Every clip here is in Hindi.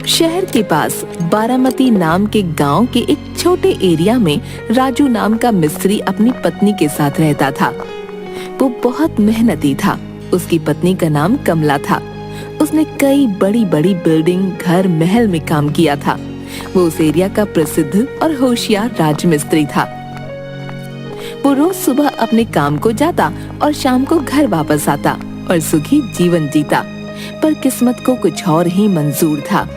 शहर के पास बारामती नाम के गांव के एक छोटे एरिया में राजू नाम का मिस्त्री अपनी पत्नी के साथ रहता था। वो बहुत मेहनती था। उसकी पत्नी का नाम कमला था। उसने कई बड़ी बड़ी बिल्डिंग, घर, महल में काम किया था। वो उस एरिया का प्रसिद्ध और होशियार राजमिस्त्री था। वो रोज सुबह अपने काम को जाता और शाम को घर वापस आता और सुखी जीवन जीता। पर किस्मत को कुछ और ही मंजूर था।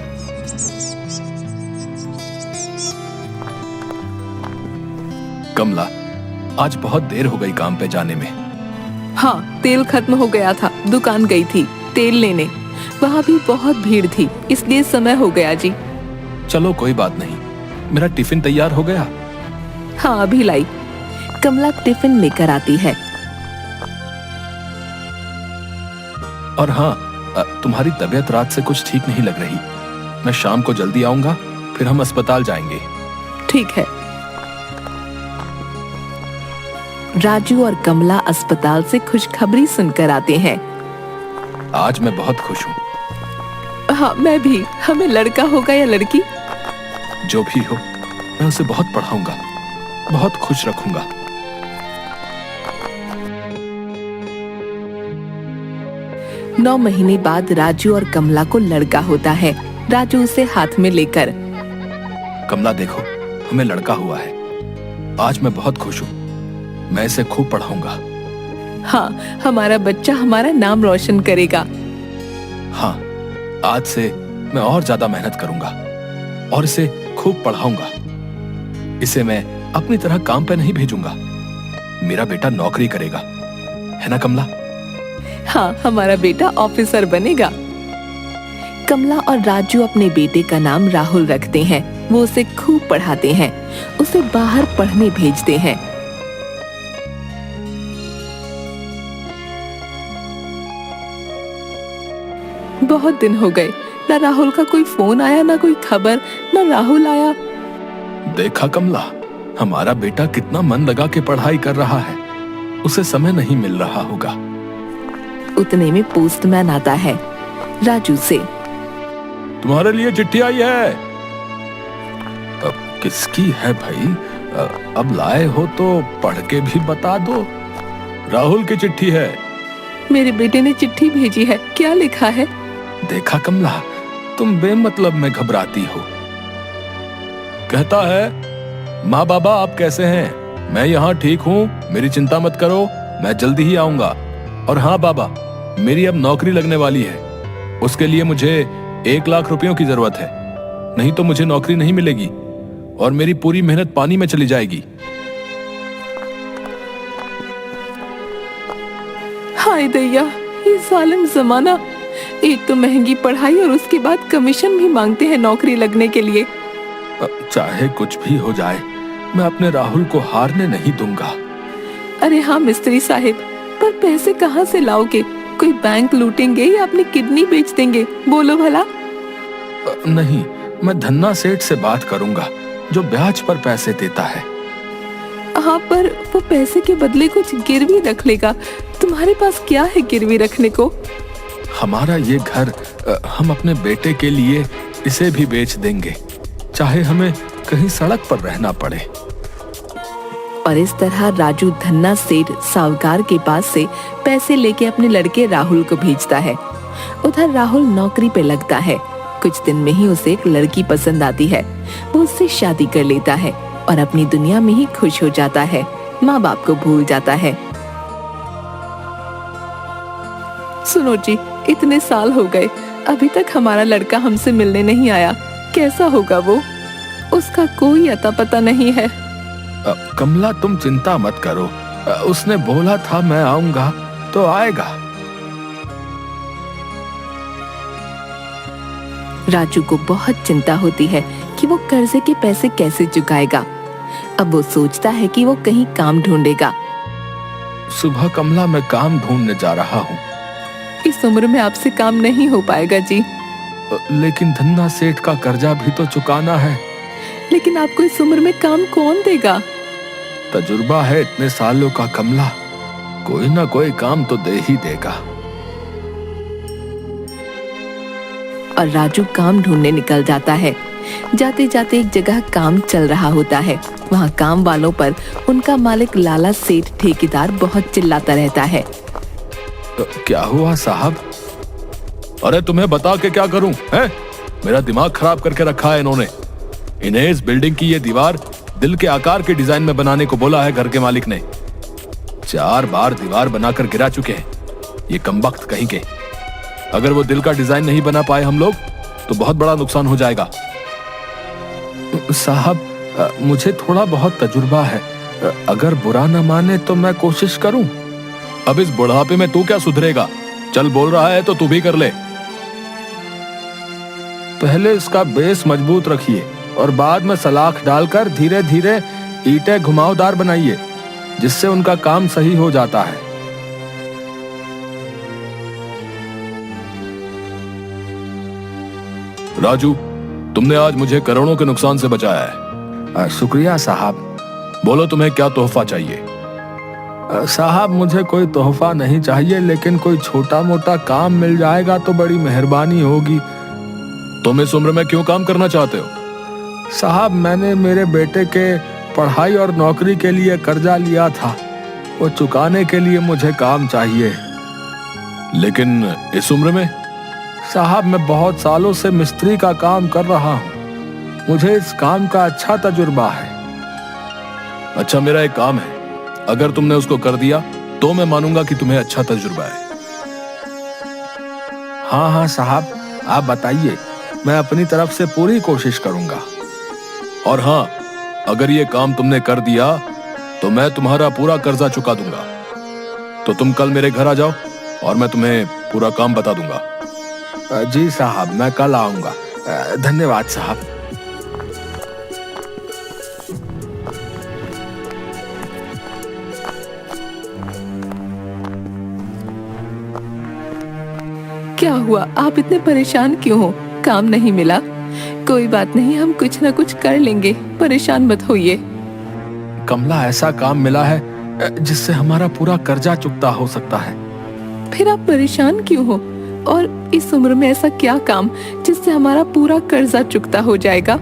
कमला, आज बहुत देर हो गई काम पे जाने में। हाँ, तेल खत्म हो गया था। दुकान गई थी तेल लेने। वहाँ भी बहुत भीड़ थी, इसलिए समय हो गया जी। चलो कोई बात नहीं। मेरा टिफिन तैयार हो गया? हाँ, अभी लाई। कमला टिफिन लेकर आती है। और हाँ, तुम्हारी तबीयत रात से कुछ ठीक नहीं लग रही। मैं शाम को जल्दी आऊंगा, फिर हम अस्पताल जाएंगे। ठीक है। राजू और कमला अस्पताल से खुशखबरी सुनकर आते हैं। आज मैं बहुत खुश हूँ। हाँ, मैं भी। हमें लड़का होगा या लड़की? जो भी हो, मैं उसे बहुत पढ़ाऊंगा, बहुत खुश रखूंगा। नौ महीने बाद राजू और कमला को लड़का होता है। राजू उसे हाथ में लेकर, कमला देखो, हमें लड़का हुआ है। आज मैं बहुत खुश हूँ। मैं इसे खूब पढ़ाऊंगा। हाँ, हमारा बच्चा हमारा नाम रोशन करेगा। हाँ, आज से मैं और ज्यादा मेहनत करूंगा और इसे खूब पढ़ाऊंगा। इसे मैं अपनी तरह काम पे नहीं भेजूंगा। मेरा बेटा नौकरी करेगा, है ना कमला? हाँ, हमारा बेटा ऑफिसर बनेगा। कमला और राजू अपने बेटे का नाम राहुल रखते हैं। वो उसे खूब पढ़ाते हैं, उसे बाहर पढ़ने भेजते हैं। बहुत दिन हो गए, ना राहुल का कोई फोन आया, ना कोई खबर, ना राहुल आया। देखा कमला, हमारा बेटा कितना मन लगा के पढ़ाई कर रहा है। उसे समय नहीं मिल रहा होगा। उतने में पोस्टमैन आता है। राजू से, तुम्हारे लिए चिट्ठी आई है। अब किसकी है भाई? अब लाए हो तो पढ़ के भी बता दो। राहुल की चिट्ठी है। मेरे बेटे ने चिट्ठी भेजी है। क्या लिखा है? देखा कमला, तुम बेमतलब में घबराती हो। कहता है, माँ बाबा आप कैसे हैं? मैं यहाँ ठीक हूँ, मेरी चिंता मत करो, मैं जल्दी ही आऊंगा। और हाँ बाबा, मेरी अब नौकरी लगने वाली है। उसके लिए मुझे 1 लाख रुपयों की जरूरत है, नहीं तो मुझे नौकरी नहीं मिलेगी और मेरी पूरी मेहनत पानी में चली जाएगी। हाय दैया, ये जालिम जमाना। एक तो महंगी पढ़ाई और उसके बाद कमीशन भी मांगते हैं नौकरी लगने के लिए। चाहे कुछ भी हो जाए, मैं अपने राहुल को हारने नहीं दूंगा। अरे हाँ मिस्त्री साहिब, पर पैसे कहाँ से लाओगे? कोई बैंक लूटेंगे या अपनी किडनी बेच देंगे? बोलो भला। नहीं, मैं धन्ना सेठ से बात करूंगा जो ब्याज पर पैसे देता है। हाँ, पर वो पैसे के बदले कुछ गिरवी रख लेगा। तुम्हारे पास क्या है गिरवी रखने को? हमारा ये घर, हम अपने बेटे के लिए इसे भी बेच देंगे, चाहे हमें कहीं सड़क पर रहना पड़े। और इस तरह राजू धन्ना सेठ साहूकार के पास से पैसे लेके अपने लड़के राहुल को भेजता है। उधर राहुल नौकरी पे लगता है। कुछ दिन में ही उसे एक लड़की पसंद आती है। वो उससे शादी कर लेता है और अपनी दुनिया में ही खुश हो जाता है। माँ बाप को भूल जाता है। सुनो जी, इतने साल हो गए, अभी तक हमारा लड़का हमसे मिलने नहीं आया। कैसा होगा वो? उसका कोई अता पता नहीं है। कमला, तुम चिंता मत करो। उसने बोला था मैं आऊंगा तो आएगा। राजू को बहुत चिंता होती है कि वो कर्जे के पैसे कैसे चुकाएगा। अब वो सोचता है कि वो कहीं काम ढूंढेगा। सुबह कमला, मैं काम ढूंढने जा रहा हूँ। इस उम्र में आपसे काम नहीं हो पाएगा जी। लेकिन धन्ना सेठ का कर्जा भी तो चुकाना है। लेकिन आपको इस उम्र में काम कौन देगा? तजुर्बा है इतने सालों का कमला, कोई ना कोई काम तो दे ही देगा। और राजू काम ढूंढने निकल जाता है। जाते जाते एक जगह काम चल रहा होता है। वहाँ काम वालों पर उनका मालिक लाला सेठ ठेकेदार बहुत चिल्लाता रहता है। क्या हुआ साहब? अरे तुम्हें बता के क्या करूं, हैं? मेरा दिमाग खराब करके रखा है इन्होंने। इन्हें इस बिल्डिंग की ये दीवार दिल के आकार के डिजाइन में बनाने को बोला है घर के मालिक ने। 4 बार दीवार बनाकर गिरा चुके हैं ये कमबख्त कहीं के। अगर वो दिल का डिजाइन नहीं बना पाए हम लोग तो बहुत बड़ा नुकसान हो जाएगा। साहब, मुझे थोड़ा बहुत तजुर्बा है, अगर बुरा न माने तो मैं कोशिश करूं। अब इस बुढ़ापे में तू क्या सुधरेगा? चल, बोल रहा है तो तू भी कर ले। पहले इसका बेस मजबूत रखिए और बाद में सलाख डालकर धीरे धीरे ईंटें घुमावदार बनाइए, जिससे उनका काम सही हो जाता है। राजू, तुमने आज मुझे करोड़ों के नुकसान से बचाया है। शुक्रिया साहब। बोलो, तुम्हें क्या तोहफा चाहिए? साहब, मुझे कोई तोहफा नहीं चाहिए, लेकिन कोई छोटा मोटा काम मिल जाएगा तो बड़ी मेहरबानी होगी। तुम इस उम्र में क्यों काम करना चाहते हो? साहब, मैंने मेरे बेटे के पढ़ाई और नौकरी के लिए कर्जा लिया था, वो चुकाने के लिए मुझे काम चाहिए। लेकिन इस उम्र में? साहब, मैं बहुत सालों से मिस्त्री का काम कर रहा हूँ, मुझे इस काम का अच्छा तजुर्बा है। अच्छा, मेरा एक काम है, अगर तुमने उसको कर दिया तो मैं मानूंगा कि तुम्हें अच्छा तजुर्बा है। हाँ हाँ साहब, आप बताइए, मैं अपनी तरफ से पूरी कोशिश करूंगा। और हाँ, अगर ये काम तुमने कर दिया तो मैं तुम्हारा पूरा कर्जा चुका दूंगा। तो तुम कल मेरे घर आ जाओ और मैं तुम्हें पूरा काम बता दूंगा। जी साहब, मैं कल आऊंगा। धन्यवाद साहब। क्या हुआ? आप इतने परेशान क्यों हो? काम नहीं मिला? कोई बात नहीं, हम कुछ ना कुछ कर लेंगे, परेशान मत होइए। कमला, ऐसा काम मिला है जिससे हमारा पूरा कर्जा चुकता हो सकता है। फिर आप परेशान क्यों हो? और इस उम्र में ऐसा क्या काम जिससे हमारा पूरा कर्जा चुकता हो जाएगा?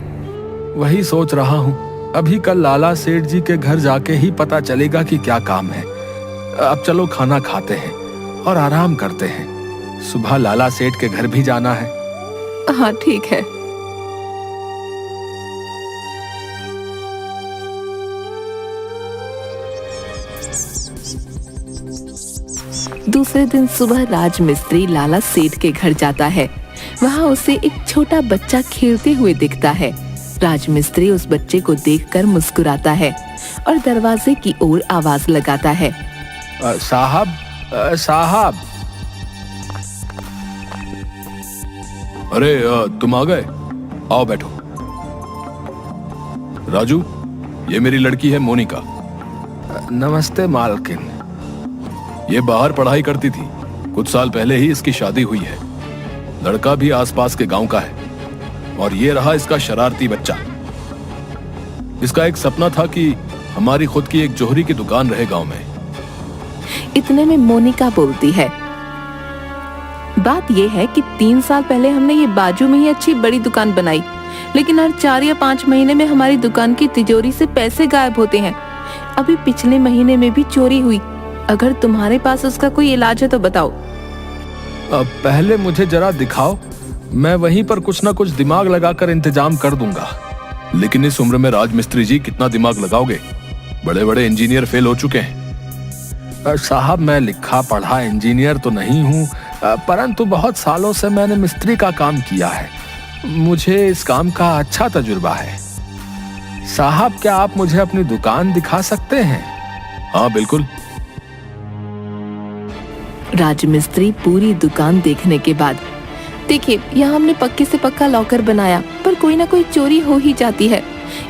वही सोच रहा हूँ। अभी कल लाला सेठ जी के घर जाके ही पता चलेगा कि क्या काम है। अब चलो खाना खाते हैं और आराम करते हैं। सुबह लाला सेठ के घर भी जाना है। हाँ ठीक है। दूसरे दिन सुबह राजमिस्त्री लाला सेठ के घर जाता है। वहाँ उसे एक छोटा बच्चा खेलते हुए दिखता है। राजमिस्त्री उस बच्चे को देखकर मुस्कुराता है और दरवाजे की ओर आवाज लगाता है। साहब, साहब। अरे तुम आ गए, आओ बैठो। राजू, ये मेरी लड़की है मोनिका। नमस्ते मालकिन। ये बाहर पढ़ाई करती थी, कुछ साल पहले ही इसकी शादी हुई है। लड़का भी आसपास के गांव का है और ये रहा इसका शरारती बच्चा। इसका एक सपना था कि हमारी खुद की एक जोहरी की दुकान रहे गांव में। इतने में मोनिका बोलती है, बात यह है कि 3 साल पहले हमने ये बाजू में ही अच्छी बड़ी दुकान बनाई, लेकिन हर 4 या 5 महीने में हमारी दुकान की तिजोरी से पैसे गायब होते हैं। अभी पिछले महीने में भी चोरी हुई। अगर तुम्हारे पास उसका कोई इलाज है तो बताओ। अब पहले मुझे जरा दिखाओ, मैं वहीं पर कुछ ना कुछ दिमाग लगाकर इंतजाम कर दूंगा। लेकिन इस उम्र में राजमिस्त्री जी कितना दिमाग लगाओगे? बड़े बड़े इंजीनियर फेल हो चुके हैं। साहब, मैं लिखा पढ़ा इंजीनियर तो नहीं हूँ, परंतु बहुत सालों से मैंने मिस्त्री का काम किया है। मुझे इस काम का अच्छा तजुर्बा है। साहब, क्या आप मुझे अपनी दुकान दिखा सकते हैं? हाँ बिल्कुल। राजमिस्त्री पूरी दुकान देखने के बाद, देखिए यहाँ हमने पक्के से पक्का लॉकर बनाया, पर कोई ना कोई चोरी हो ही जाती है।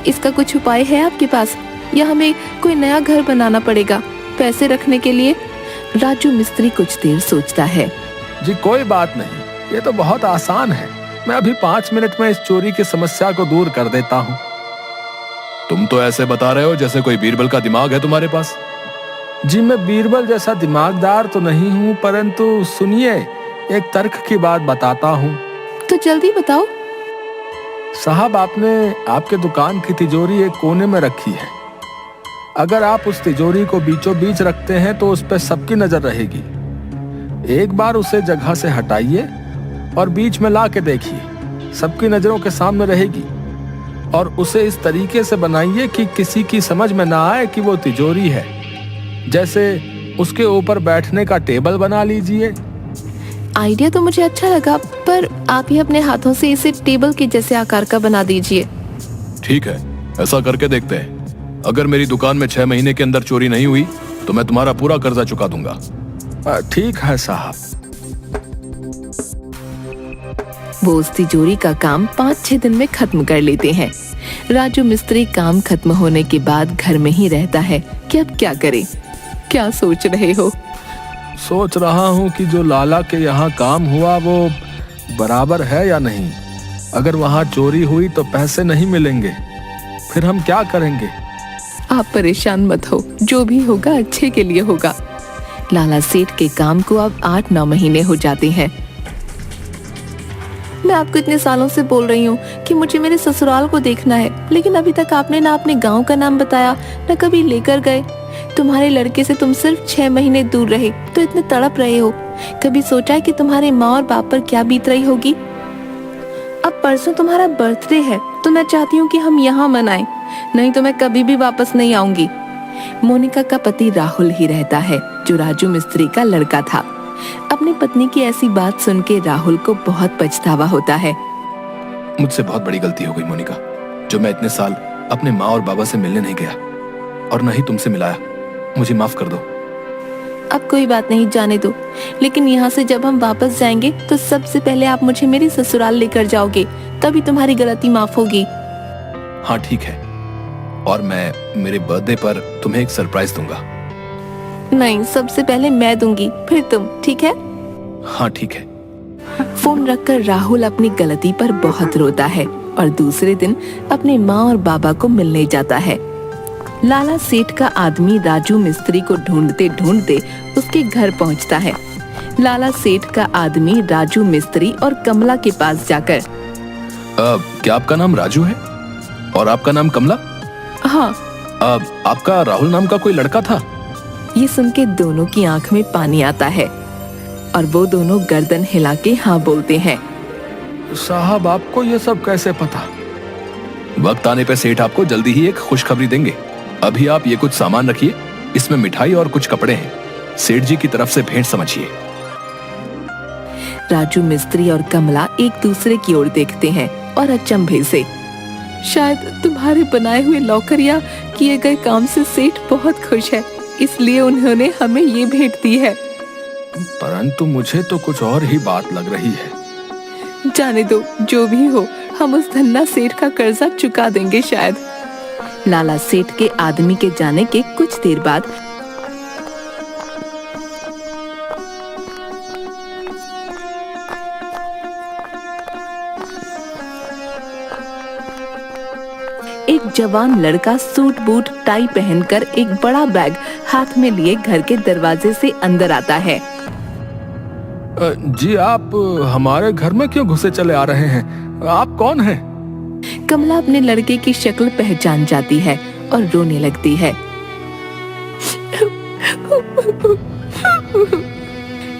इसका कुछ उपाय है आपके पास, या हमें कोई नया घर बनाना पड़ेगा पैसे रखने के लिए? राजू मिस्त्री कुछ देर सोचता है। जी कोई बात नहीं, ये तो बहुत आसान है। मैं अभी 5 मिनट में इस चोरी की समस्या को दूर कर देता हूँ। तुम तो ऐसे बता रहे हो जैसे कोई बीरबल का दिमाग है तुम्हारे पास। जी मैं बीरबल जैसा दिमागदार तो नहीं हूँ, परंतु सुनिए, एक तर्क की बात बताता हूँ। तो जल्दी बताओ। साहब, आपने आपके दुकान की तिजोरी एक कोने में रखी है। अगर आप उस तिजोरी को बीचों बीच रखते हैं तो उस पर सबकी नजर रहेगी। एक बार उसे जगह से हटाइए और बीच में ला के देखिए, सबकी नजरों के सामने रहेगी। और उसे इस तरीके से बनाइए कि किसी की समझ में ना आए कि वो तिजोरी है। जैसे उसके ऊपर बैठने का टेबल बना लीजिए। आइडिया तो मुझे अच्छा लगा, पर आप ही अपने हाथों से इसे टेबल के जैसे आकार का बना दीजिए। ठीक है, ऐसा करके देखते हैं। अगर मेरी दुकान में 6 महीने के अंदर चोरी नहीं हुई तो मैं तुम्हारा पूरा कर्जा चुका दूंगा। ठीक है साहब। वो उस तिजोरी का काम 5-6 दिन में खत्म कर लेते हैं। राजू मिस्त्री काम खत्म होने के बाद घर में ही रहता है कि अब क्या करे। क्या सोच रहे हो? सोच रहा हूँ कि जो लाला के यहाँ काम हुआ वो बराबर है या नहीं। अगर वहाँ चोरी हुई तो पैसे नहीं मिलेंगे, फिर हम क्या करेंगे? आप परेशान मत हो, जो भी होगा अच्छे के लिए होगा। लाला सेठ के काम को अब 8-9 महीने हो जाते हैं। मैं आपको इतने सालों से बोल रही हूँ कि मुझे मेरे ससुराल को देखना है, लेकिन अभी तक आपने ना अपने गांव का नाम बताया, न कभी लेकर गए। तुम्हारे लड़के से तुम सिर्फ 6 महीने दूर रहे तो इतने तड़प रहे हो। कभी सोचा है कि तुम्हारे माँ और बाप पर क्या बीत रही होगी? अब परसों तुम्हारा बर्थडे है तो मैं चाहती हूँ कि हम यहाँ मनाएं, नहीं तो मैं कभी भी वापस नहीं आऊंगी। मोनिका का पति राहुल ही रहता है, जो राजू मिस्त्री का लड़का था। अपनी पत्नी की ऐसी बात सुन के राहुल को बहुत पछतावा होता है। मुझसे बहुत बड़ी गलती हो गई मोनिका, जो मैं इतने साल अपने माँ और बाबा से मिलने नहीं गया और न ही तुमसे मिलाया। मुझे माफ कर दो। अब कोई बात नहीं, जाने दो। लेकिन यहाँ से जब हम वापस जाएंगे तो सबसे पहले आप मुझे मेरी ससुराल लेकर जाओगे, तभी तुम्हारी गलती माफ होगी। हाँ ठीक है, और मैं मेरे बर्थडे पर तुम्हें एक सरप्राइज दूंगा। नहीं, सबसे पहले मैं दूंगी, फिर तुम, ठीक है? हाँ ठीक है। फोन रखकर राहुल अपनी गलती पर बहुत रोता है और दूसरे दिन अपने माँ और बाबा को मिलने जाता है। लाला सेठ का आदमी राजू मिस्त्री को ढूंढते ढूंढते उसके घर पहुंचता है। लाला सेठ का आदमी राजू मिस्त्री और कमला के पास जाकर, क्या आपका नाम राजू है और आपका नाम कमला? हाँ। आपका राहुल नाम का कोई लड़का था? ये सुन के दोनों की आंख में पानी आता है और वो दोनों गर्दन हिला के हाँ बोलते हैं। साहब, आपको ये सब कैसे पता? वक्त आने पे सेठ आपको जल्दी ही एक खुशखबरी देंगे। अभी आप ये कुछ सामान रखिए, इसमें मिठाई और कुछ कपड़े हैं। सेठ जी की तरफ से भेंट समझिए। राजू मिस्त्री और कमला एक दूसरे की ओर देखते हैं और अचंभे से। शायद तुम्हारे बनाए हुए लॉकर या किए गए काम से सेठ बहुत खुश है, इसलिए उन्होंने हमें ये भेंट दी है। परंतु मुझे तो कुछ और ही बात लग रही है। जाने दो, जो भी हो, हम उस धन्ना सेठ का कर्जा चुका देंगे शायद। लाला सेठ के आदमी के जाने के कुछ देर बाद एक जवान लड़का सूट बूट टाई पहनकर एक बड़ा बैग हाथ में लिए घर के दरवाजे से अंदर आता है। जी, आप हमारे घर में क्यों घुसे चले आ रहे हैं? आप कौन हैं? कमला अपने लड़के की शक्ल पहचान जाती है और रोने लगती है।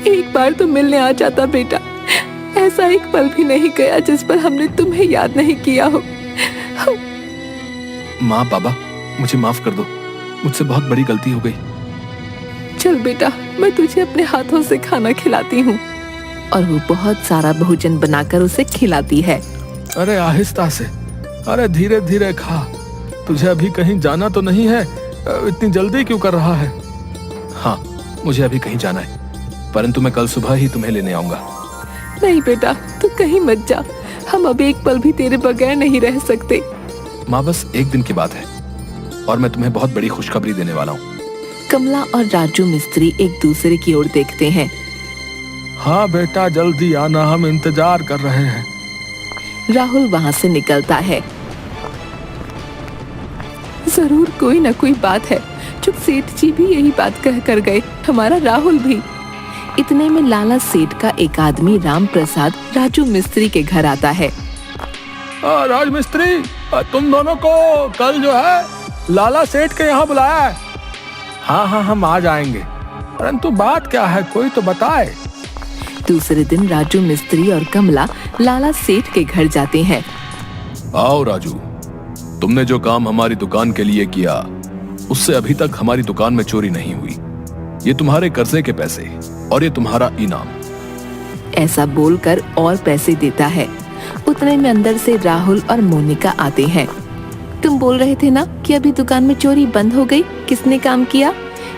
एक बार तो मिलने आ जाता बेटा, ऐसा एक पल भी नहीं गया जिस पर हमने तुम्हें याद नहीं किया हो। माँ बाबा, मुझे माफ कर दो, मुझसे बहुत बड़ी गलती हो गई। चल बेटा, मैं तुझे अपने हाथों से खाना खिलाती हूँ। और वो बहुत सारा भोजन बनाकर उसे खिलाती है। अरे आहिस्ता से, अरे धीरे धीरे खा। तुझे अभी कहीं जाना तो नहीं है? इतनी जल्दी क्यों कर रहा है? हाँ, मुझे अभी कहीं जाना है, परंतु मैं कल सुबह ही तुम्हें लेने आऊंगा। नहीं बेटा, तू कहीं मत जा, हम अब एक पल भी तेरे बगैर नहीं रह सकते। माँ, बस एक दिन की बात है और मैं तुम्हें बहुत बड़ी खुशखबरी देने वाला हूँ। कमला और राजू मिस्त्री एक दूसरे की ओर देखते हैं। हाँ बेटा, जल्दी आना, हम इंतजार कर रहे हैं। राहुल वहाँ से निकलता है। जरूर कोई न कोई बात है, जो सेठ जी भी यही बात कह कर गए, हमारा राहुल भी। इतने में लाला सेठ का एक आदमी राम प्रसाद राजू मिस्त्री के घर आता है। राज मिस्त्री, तुम दोनों को कल जो है लाला सेठ के यहाँ बुलाया है। हाँ हाँ, हम आ जाएंगे, परंतु बात क्या है, कोई तो बताए। दूसरे दिन राजू मिस्त्री और कमला लाला सेठ के घर जाते हैं। आओ राजू, तुमने जो काम हमारी दुकान के लिए किया उससे अभी तक हमारी दुकान में चोरी नहीं हुई। ये तुम्हारे कर्जे के पैसे और ये तुम्हारा इनाम। ऐसा बोलकर और पैसे देता है। उतने में अंदर से राहुल और मोनिका आते हैं। तुम बोल रहे थे ना कि अभी दुकान में चोरी बंद हो गई, किसने काम किया?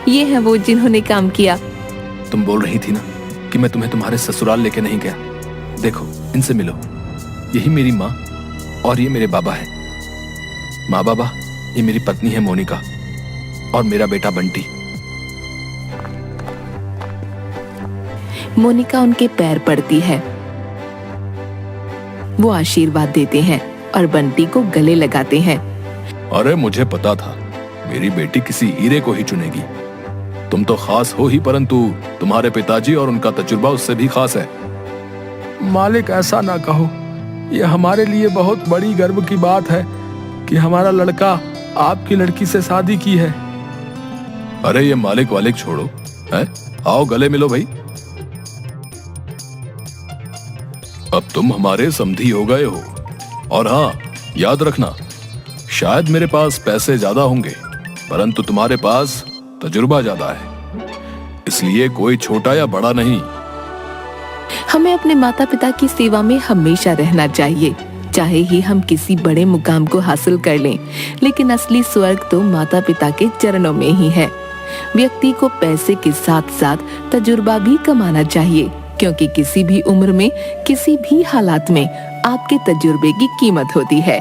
ये है वो जिन्होंने काम किया। तुम बोल रही थी ना कि मैं तुम्हें तुम्हारे ससुराल लेके नहीं गया। देखो, इनसे मिलो। यही मेरी माँ और ये मेरे बाबा है। माँ बाबा, ये मेरी पत्नी है मोनिका और मेरा बेटा बंटी। मोनिका उनके पैर पड़ती है। वो आशीर्वाद देते हैं और बंटी को गले लगाते हैं। अरे मुझे पता था मेरी बेटी किसी हीरे को ही चुनेगी। तुम तो खास हो ही, परंतु तुम्हारे पिताजी और उनका तजुर्बा उससे भी खास है। मालिक, ऐसा ना कहो। ये हमारे लिए बहुत बड़ी गर्व की बात है कि हमारा लड़का आपकी लड़की से शादी की है। अरे ये मालिक वालिक छोड़ो, है? आओ गले मिलो भाई। अब तुम हमारे समधी हो गए हो। और हाँ, याद रखना, शायद मेरे पास पैसे ज्यादा होंगे, परंतु तुम्हारे पास तजुर्बा ज्यादा है, इसलिए कोई छोटा या बड़ा नहीं। हमें अपने माता पिता की सेवा में हमेशा रहना चाहिए, चाहे ही हम किसी बड़े मुकाम को हासिल कर लें, लेकिन असली स्वर्ग तो माता पिता के चरणों में ही है। व्यक्ति को पैसे के साथ साथ तजुर्बा भी कमाना चाहिए, क्योंकि किसी भी उम्र में, किसी भी हालात में आपके तजुर्बे की कीमत होती है।